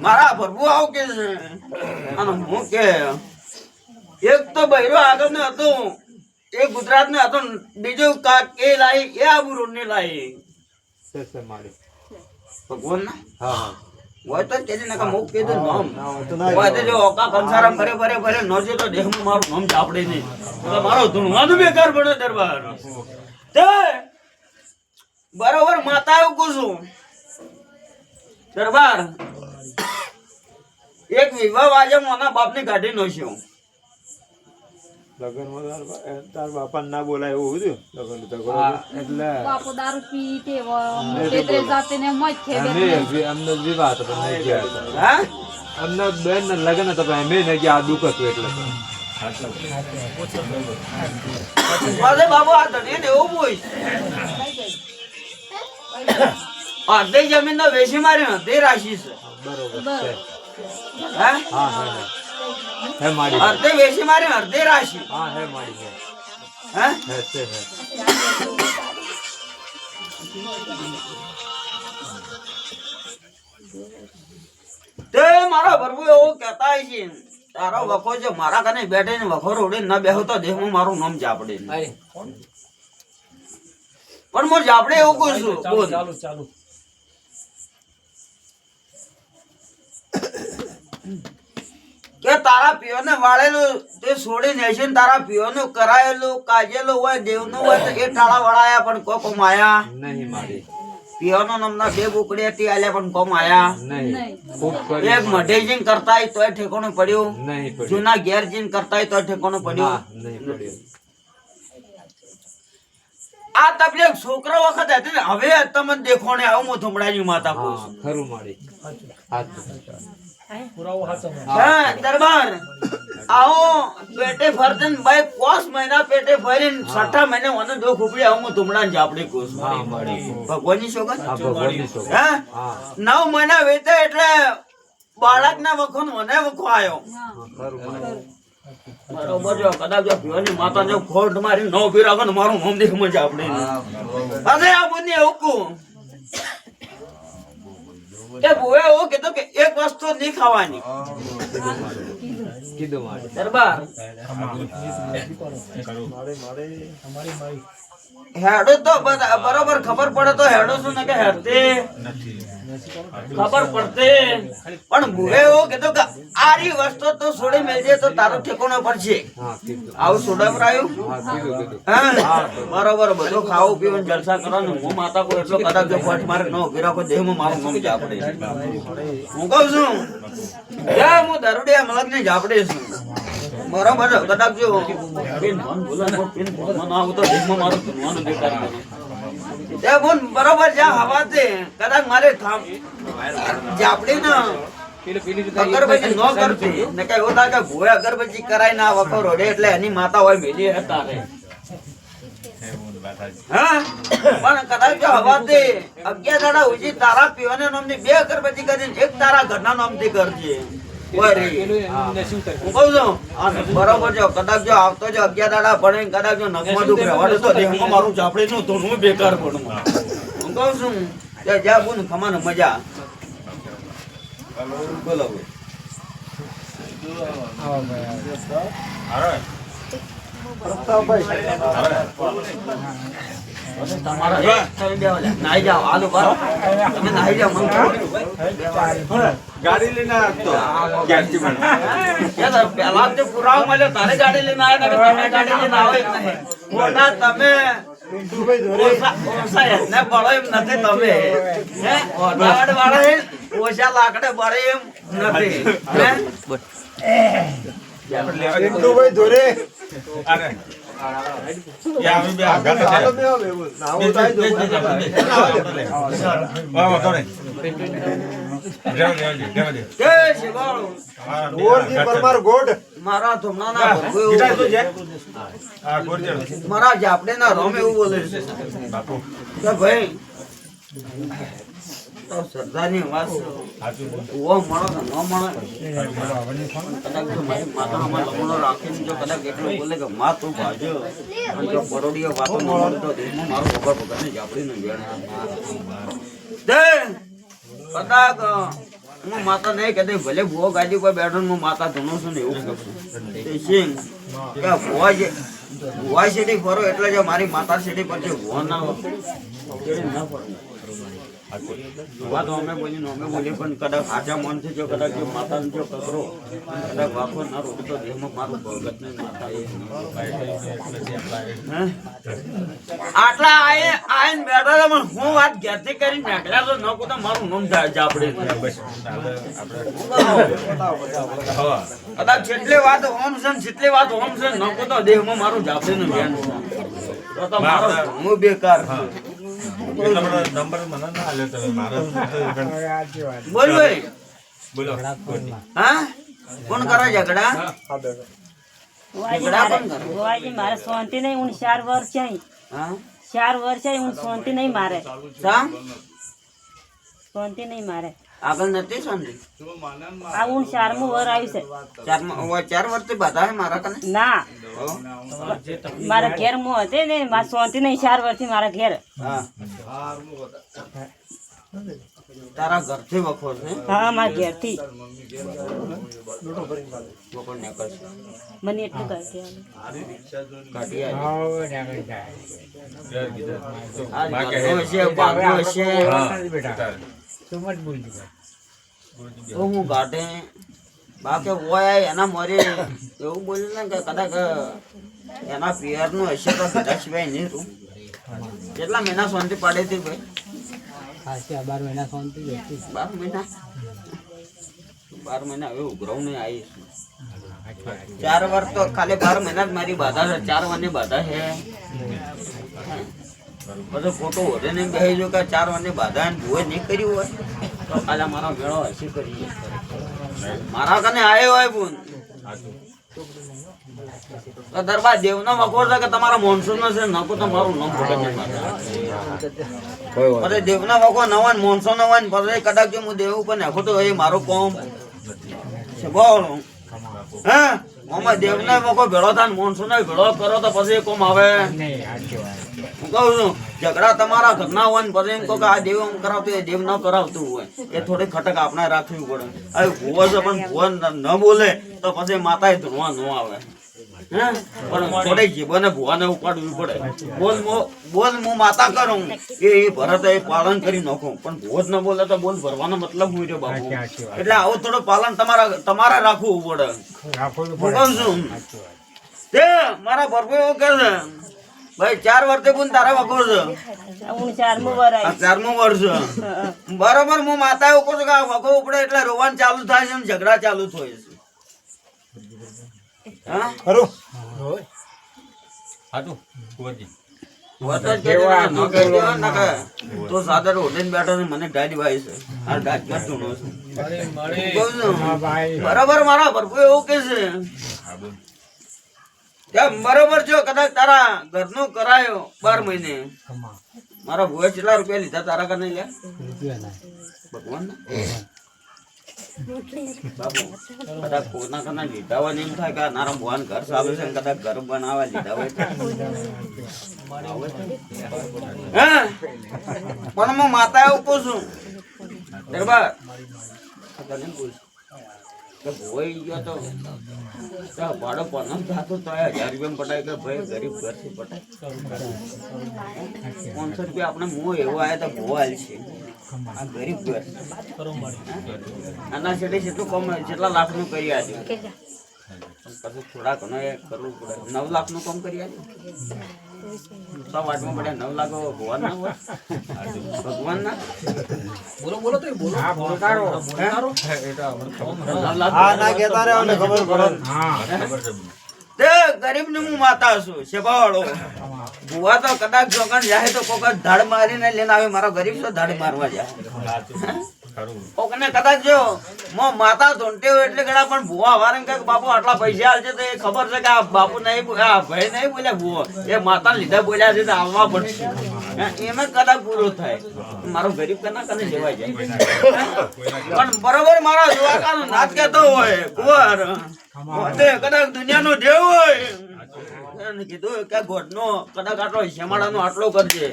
મારા પ્રભુ આવું કે છે અને હું કે એક તો બૈરો આગળ ને હતો એ ગુજરાત ને હતો બીજું એ લાઈ એ આબુ રોડ ને લાઈ ભગવાન ના હા હોય તો તેની નકા મુખ કીધું નામ હોય તો જો ઓકા કંસારા ફરે ફરે ફરે નોજો તો દેહમાં મારું નામ જાપડે નહીં તો મારો ધૂણવાનું બેકાર બને દરબાર તે બરોબર માતા એવું કહું છું દરબાર એક વિવાહ વાજે મોના બાપને કાઢી નોશ્યો લગન તાર બાપા ના બોલાય એવું હતું લગન એટલે બાપો દારૂ પી તે જાતે ને મોજ છે અમને વિવાહ તો નહીં ગયા હા અમને બેન ને લગન તો અમે ને ગયા આ દુઃખ હતું એટલે મારે બાબુ આ ધણી ને એવું બોલ અડધે જમીન નો વેચી માર્યો તે રાશિ છે બરોબર છે હા હા હા હે માડી અડધે વેચી માર્યો અડધે રાશિ હા હે માડી છે હા હે છે હે તે મારા પ્રભુ એવું કહેતા છે તારો વખો જો મારા કને બેઠે ને વખો રોડે ન બેહો તો દેહમાં મારું નામ જાપડે પણ હું જાપડે એવું કહું છું બોલ ચાલુ કે તારા પિયોને વાળેલું તે છોડી નેશે ને તારા પિયોનું કરાયેલું કાજેલું હોય દેવનું હોય તો એ ટાળા વળાયા પણ કોકો માયા નહીં માડી પિયોનો નામના બે બુકડી હતી આલ્યા પણ કોમ આયા નહીં ખૂબ કરી એક મઢે જીન કરતા હોય તોય ઠેકોણું પડ્યું નહીં પડ્યું જૂના ઘેર જીન કરતા હોય તોય ઠેકોણું પડ્યું નહીં પડ્યું આ તકલીફ છોકરો વખત હતી ને હવે તમને દેખોને આવું હું થમડાની માતા કહું છું. ખરું માડી પુરાવો હાચો હા દરબાર આવો પેટે ફરતે ને ભાઈ 5 મહિના પેટે ફરીને 6 મહિને મને દો ખુબડી આવું હું થમડાની જાપડી કહું છું. હા માડી ભગવાનની સોગંદ હા ભગવાનની સોગંદ હા હા 9 મહિના વેતે એટલે બાળકના વખો મને વખો આવ્યો ખરું માડી બરોબર જો કદાચ જો પીવાની માતા જો ખોટ મારી નો ઉભી રાખો ને મારું નામ દેખ મજા આપણે અરે આ બુની એવું કહું કે બુએ એવું કીધું કે એક વસ્તુ નહીં ખાવાની કીધું માડી દરબાર અમારી હેડો તો બરોબર ખબર પડે તો હેડો શું ને કે હેડતે ખબર પડતે પણ બુએ એવું કીધું કે આરી વસ્તુ તો છોડી મેલજે તો તારો ઠેકોણો પડશે હા કીધું આવું સોડાવરાયું હા કીધું હા બરોબર બધું ખાવું પીવું જલસા કરવાનું હું માતા કોઈ એટલો કદાચ જો ફટ મારે ન ઉભી રાખો દેહમાં મારું નામ જાપડે હું કહું છું હું દરોડિયા મલક ને જાપડે છું બરોબર કદાચ જો પિન મન બોલવાનું પિન મન આવું તો દેહમાં મારું ધનવાનું દેખાય એ બોન બરોબર જ્યાં હવા છે કદાચ મારે જાપડી ના અગરબત્તી નો કરતી ને કઈ હોતા કે ભોય અગરબત્તી કરાય ના વખો રોડે એટલે એની માતા હોય મેલી હતા રે હા પણ કદાચ જો હવાથી 11 દાડા ઉજી તારા પીવાના નામની 2 અગરબત્તી કરીને એક તારા ઘરના નામથી કરજે બરોબર જો કદાચ જો આવતો જો 11 દાડા ભણે કદાચ જો નખમાં દુખ રહેવાડે તો દેહમાં મારું ચાપડી નું તો હું બેકાર ભણું હું કહું છું કે જા બોન ખમાનો મજા બોલો નાઈ જાઓ આલુ બાર તમે નાઈ જાઓ ગાડી લઈને આવતો ક્યાંથી પણ પેલા તો પુરાવો મળ્યો તારે ગાડી લઈને આવ્યા તમે ગાડી લઈને આવો એમ નહીં મોટા તમે ઓછા એને બળો એમ નથી તમે હે ઓઢાડ વાળા ઓછા લાકડે બળે એમ નથી પિન્ટુભાઈ ધોરે અરે મારા મારા જાપડે ના રોમ એવું બોલે છે ભાઈ સરદારની વાત ઓ મળો ન મળો કદાચ જો મારી માતામાં લમણો રાખીને જો કદાચ એટલું બોલે કે માં તું ભાજો અને જો પરોડીઓ વાતો ન મળે તો દેશમાં મારો ખબર પકડને જાપડીનું વેણ દે કદાચ હું માતા નહીં કહેતી ભલે ભૂવો ગાડી પર બેઠો ને હું માતા ધૂણું છું ને એવું કહું તે સિંહ કે ભૂવા સીટી ફરો એટલે જો મારી માતા સીટી પર જે ભૂવા ના હોય ના ફરો વાત અમે બોલી પણ કદાચ આજા મનથી જો કદાચ જો માતાને જો કકરો કદાચ વાપો ના રોકી તો દેહમાં મારું ભગત ને માતા એ આટલા આયન બેઠા હતા પણ હું વાત ઘેરથી કરીને નાખ્યા તો ન તો મારું નામ જાપડે કદાચ જેટલી વાત ઓમ છે જેટલી વાત ઓમ છે ન તો દેહમાં મારું જાપડે નું ધ્યાન છે તો મારો હું બેકાર નંબર મને ના આલ્યો તમે મારો બોલ ભાઈ બોલો હા કોણ કરે ઝઘડા ગોવાજી મારે શાંતિ નહીં હું 4 વર્ષ છે હા 4 વર્ષ છે હું શાંતિ નહીં મારે સા શાંતિ નહીં મારે આગળ નથી શાંતિ આ હું 4મું વર આવ્યું છે 4 વર્ષથી બધા હે મારા કને ના મારા ઘેર હું હતી ને મારે શાંતિ નહીં 4 વર્ષથી મારા ઘેર હા તારા ઘરથી વખો છે હા મારા ઘેરથી વખો ને કરશે મને એટલું કહે છે કાઢી આવી છે બાગો છે તો હું કાઢે બાકી ઓય એના મોરે એવું બોલ્યું ને કે કદાચ એના પિયર નું હશે તો કદાચ ભાઈ નહીં તું કેટલા મહિના શાંતિ પાડે હતી ભાઈ 12 મહિના શાંતિ 12 મહિના 12 મહિના હવે ઉઘરાવ નહીં આવી 4 વર્ષ તો ખાલી 12 મહિના જ મારી બાધા છે 4 વર્ષની બાધા છે બધો ફોટો હોતે નહીં કહી જો કે 4 વર્ષની બાધા ભૂએ નહીં કર્યું હોય તો કાલે મારો મેળો હસી કરી મારા કને આવ્યો હોય બોન તો દરબાર દેવનો વખો છે કે તમારા મોનસૂન નો છે નકો તો મારું નામ ભગત પછી દેવનો વખો નવાન મોનસૂન નવાન પછી કદાચ જો હું દેવ ઉપર નાખો તો એ મારો કોમ છે બોલ હા મોમાં દેવનો વખો ભેળો થાય મોનસૂન ભેળો કરો તો પછી કોમ આવે હું કહું છું ઝઘડા તમારા ઘરના હોય ને પછી એમ કહો કે આ દેવ એમ કરાવતું એ દેવ ન કરાવતું હોય એ થોડી ખટક આપણે રાખવી પડે હવે ભૂવો છે પણ ભૂવો ન બોલે તો પછી માતાએ ધૂણવા ન આવે પણ થોડી જીભોને ભૂવાને ઉપાડવી પડે બોલ હું માતા કરું એ ભરત એ પાલન કરી નાખું પણ ભૂવો જ ન બોલે તો બોલ ભરવાનો મતલબ હું રહ્યો બાપુ એટલે આવું થોડું પાલન તમારે રાખવું પડે હું કહું છું તે મારા ભરપૂર એવું કે છે ભાઈ 4 વર્ષે પણ તારા વખો છે હું 4મું વર આવી 4મું વર્ષ બરોબર હું માતા એવું કહું છું કે આ વખો ઉપડે એટલે રોવાનું ચાલુ થાય છે ઝઘડા ચાલુ થાય છે હા ખરું હાટુ કુંવરજી તો સાદર હોટેલ બેઠો ને મને ડાડી વાય છે આ ડાડ કરતો નો બરાબર મારા ભરપૂર એવું કે છે બરોબર જો કદાચ તારા ઘરનું કરાયો 12 મહિને મારા ભૂએ કેટલા રૂપિયા લીધા તારા કને લે ભગવાન બાબુ કદાચ કોના કના લીધા હોય ને એમ થાય કે નારા ભગવાન ઘર સાબે છે કદાચ ઘર બનાવવા લીધા હોય હા પણ હું માતા એવું કહું છું દરબાર ભોઈ ગયો તો ભાડો પનમ થતો તો 1000 રૂપિયા પટાય કે ભાઈ ગરીબ ઘરથી પટાય 500 રૂપિયા આપણે મોં એવો આવ્યા તો ભો હાલ છે આ ગરીબ ઘર આના છેડે કેટલું કમ કેટલા લાખ નું કરી આજો પછી થોડા ઘણો એ કરવું પડે 9 લાખ નું કામ કરી આજો તો વાટમાં પડ્યા 9 લાખ ભગવાન ના હોય ભગવાન ના બોલો તો બોલો હા બોલો તારો હા ના કહેતા રહે ને ખબર પડે હા તે ગરીબ ની હું માતા છું શેબાવાળો ભુવા તો કદાચ જોગણ જાય તો કોક ધાડ મારીને લઈને આવે મારો ગરીબ તો ધાડ મારવા જાય કોકને કદાચ જો મો માતા ધોંટે હોય એટલે ગણા પણ ભુવા વારે કે બાપુ આટલા પૈસા આલજે તો એ ખબર છે કે આ બાપુ નહીં આ ભાઈ નહીં બોલ્યા ભુવો એ માતા લીધા બોલ્યા છે તો આવવા પડશે એમાં કદાચ પૂરો થાય મારો ગરીબ કના કને જવાય જાય પણ બરોબર મારા જોવાકાનો નાચ કેતો હોય કુંવર તે કદાચ દુનિયાનો દેવ હોય કીધું કે ગોડનો કદાચ આટલો શેમાડાનો આટલો કરજે